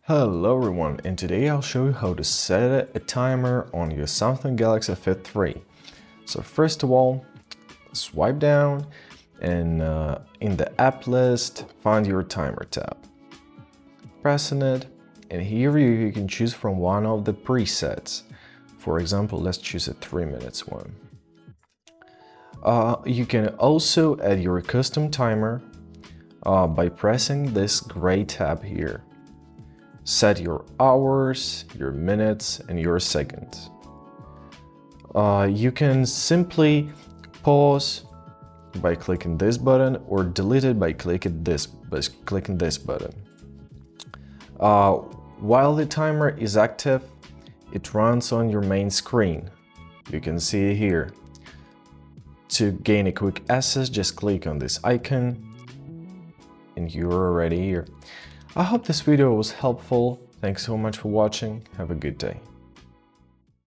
Hello everyone, and today I'll show you how to set a timer on your Samsung Galaxy Fit 3. So first of all, swipe down and in the app list, find your timer tab. Press on it, and here you can choose from one of the presets. For example, let's choose a 3 minutes one. You can also add your custom timer by pressing this gray tab here. Set your hours, your minutes, and your seconds. You can simply pause by clicking this button or delete it by clicking this button. While the timer is active, it runs on your main screen. You can see it here. To gain a quick access, just click on this icon and you're already here. I hope this video was helpful. Thanks so much for watching. Have a good day.